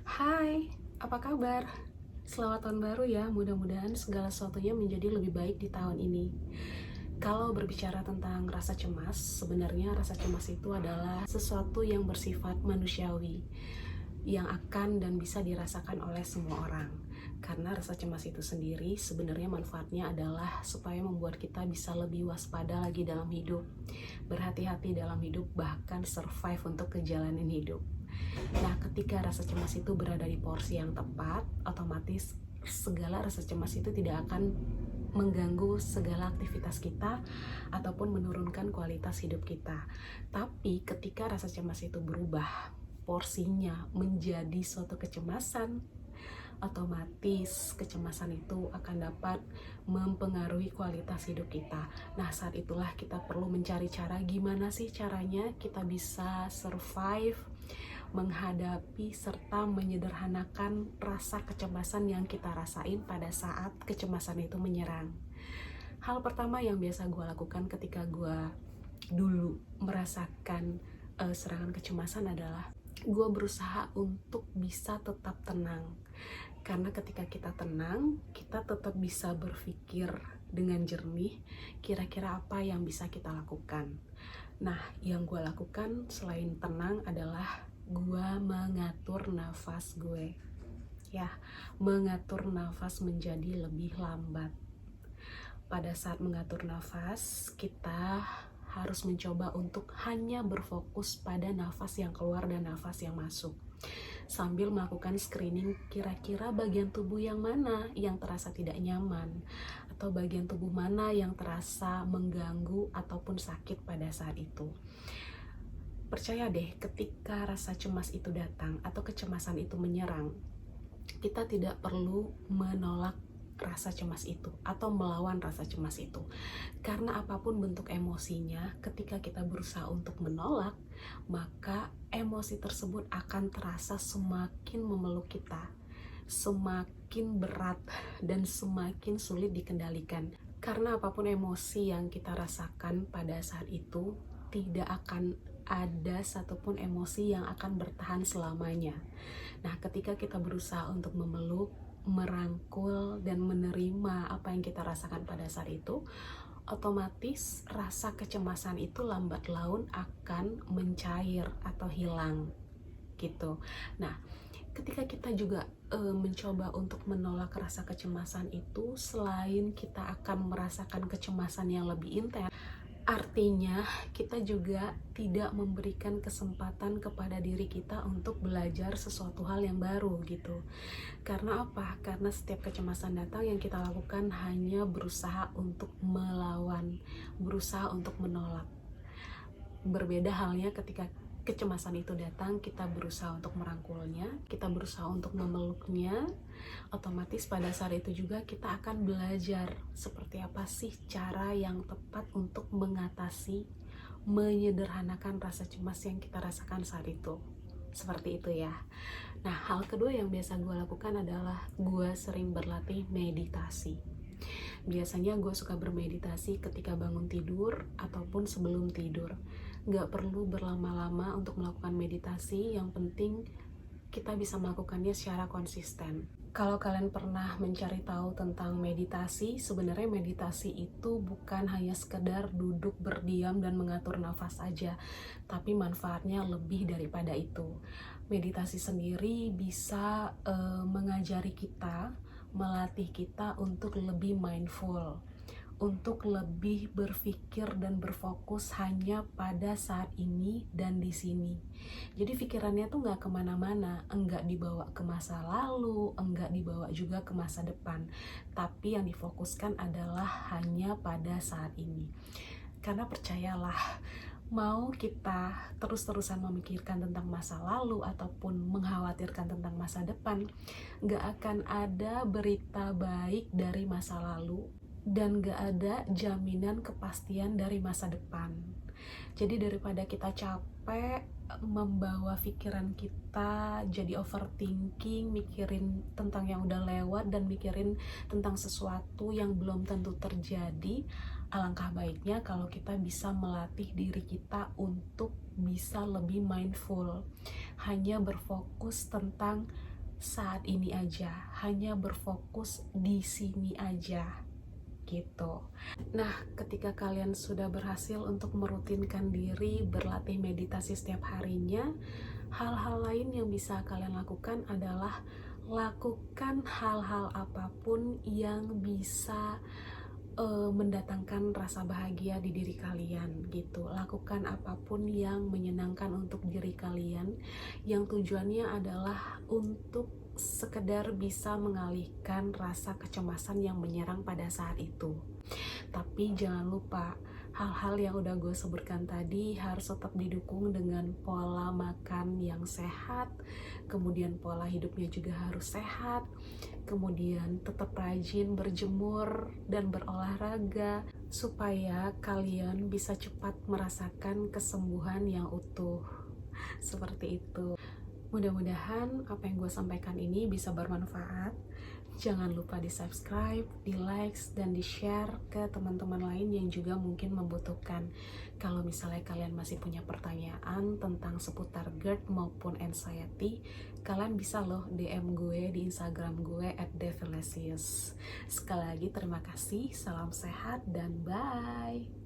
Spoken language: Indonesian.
Hai, apa kabar? Selamat tahun baru ya, mudah-mudahan segala sesuatunya menjadi lebih baik di tahun ini. Kalau berbicara tentang rasa cemas, sebenarnya rasa cemas itu adalah sesuatu yang bersifat manusiawi, yang akan dan bisa dirasakan oleh semua orang. Karena rasa cemas itu sendiri sebenarnya manfaatnya adalah supaya membuat kita bisa lebih waspada lagi dalam hidup, berhati-hati dalam hidup, bahkan survive untuk kejalanan hidup. Nah, ketika rasa cemas itu berada di porsi yang tepat, otomatis segala rasa cemas itu tidak akan mengganggu segala aktivitas kita ataupun menurunkan kualitas hidup kita. Tapi ketika rasa cemas itu berubah porsinya menjadi suatu kecemasan, otomatis kecemasan itu akan dapat mempengaruhi kualitas hidup kita. Nah, saat itulah kita perlu mencari cara gimana sih caranya kita bisa survive, menghadapi serta menyederhanakan rasa kecemasan yang kita rasain pada saat kecemasan itu menyerang. Hal pertama yang biasa gue lakukan ketika gue dulu merasakan serangan kecemasan adalah gue berusaha untuk bisa tetap tenang. Karena ketika kita tenang, kita tetap bisa berpikir dengan jernih, kira-kira apa yang bisa kita lakukan. Nah, yang gue lakukan selain tenang adalah gue mengatur nafas gue. Ya, mengatur nafas menjadi lebih lambat. Pada saat mengatur nafas, kita harus mencoba untuk hanya berfokus pada nafas yang keluar dan nafas yang masuk, sambil melakukan screening kira-kira bagian tubuh yang mana yang terasa tidak nyaman, atau bagian tubuh mana yang terasa mengganggu ataupun sakit pada saat itu. Percaya deh, ketika rasa cemas itu datang atau kecemasan itu menyerang, kita tidak perlu menolak rasa cemas itu atau melawan rasa cemas itu. Karena apapun bentuk emosinya, ketika kita berusaha untuk menolak, maka emosi tersebut akan terasa semakin memeluk kita, semakin berat dan semakin sulit dikendalikan. Karena apapun emosi yang kita rasakan pada saat itu, tidak akan ada satupun emosi yang akan bertahan selamanya. Nah, ketika kita berusaha untuk memeluk, merangkul, dan menerima apa yang kita rasakan pada saat itu, otomatis rasa kecemasan itu lambat laun akan mencair atau hilang gitu. Nah, ketika kita juga mencoba untuk menolak rasa kecemasan itu, selain kita akan merasakan kecemasan yang lebih intens, artinya kita juga tidak memberikan kesempatan kepada diri kita untuk belajar sesuatu hal yang baru gitu. Karena apa? Karena setiap kecemasan datang, yang kita lakukan hanya berusaha untuk melawan, berusaha untuk menolak. Berbeda halnya ketika kecemasan itu datang, kita berusaha untuk merangkulnya, kita berusaha untuk memeluknya. Otomatis pada saat itu juga kita akan belajar seperti apa sih cara yang tepat untuk mengatasi, menyederhanakan rasa cemas yang kita rasakan saat itu. Seperti itu ya. Nah, hal kedua yang biasa gue lakukan adalah gue sering berlatih meditasi. Biasanya gue suka bermeditasi ketika bangun tidur ataupun sebelum tidur. Gak perlu berlama-lama untuk melakukan meditasi, yang penting kita bisa melakukannya secara konsisten. Kalau kalian pernah mencari tahu tentang meditasi, sebenarnya meditasi itu bukan hanya sekedar duduk berdiam dan mengatur nafas aja, tapi manfaatnya lebih daripada itu. Meditasi sendiri bisa mengajari kita, melatih kita untuk lebih mindful, untuk lebih berpikir dan berfokus hanya pada saat ini dan di sini. Jadi pikirannya tuh nggak kemana-mana, enggak dibawa ke masa lalu, enggak dibawa juga ke masa depan, tapi yang difokuskan adalah hanya pada saat ini. Karena percayalah, mau kita terus-terusan memikirkan tentang masa lalu ataupun mengkhawatirkan tentang masa depan, nggak akan ada berita baik dari masa lalu dan gak ada jaminan kepastian dari masa depan. Jadi daripada kita capek membawa pikiran kita jadi overthinking, mikirin tentang yang udah lewat dan mikirin tentang sesuatu yang belum tentu terjadi, alangkah baiknya kalau kita bisa melatih diri kita untuk bisa lebih mindful, hanya berfokus tentang saat ini aja, hanya berfokus di sini aja gitu. Nah, ketika kalian sudah berhasil untuk merutinkan diri berlatih meditasi setiap harinya, hal-hal lain yang bisa kalian lakukan adalah lakukan hal-hal apapun yang bisa mendatangkan rasa bahagia di diri kalian gitu. Lakukan apapun yang menyenangkan untuk diri kalian, yang tujuannya adalah untuk sekedar bisa mengalihkan rasa kecemasan yang menyerang pada saat itu. Tapi jangan lupa, hal-hal yang udah gue sebutkan tadi harus tetap didukung dengan pola makan yang sehat, kemudian pola hidupnya juga harus sehat, kemudian tetap rajin berjemur dan berolahraga supaya kalian bisa cepat merasakan kesembuhan yang utuh. Seperti itu. Mudah-mudahan apa yang gue sampaikan ini bisa bermanfaat. Jangan lupa di subscribe, di likes, dan di share ke teman-teman lain yang juga mungkin membutuhkan. Kalau misalnya kalian masih punya pertanyaan tentang seputar GERD maupun anxiety, kalian bisa loh DM gue di Instagram gue @devilesius. Sekali lagi terima kasih, salam sehat, dan bye!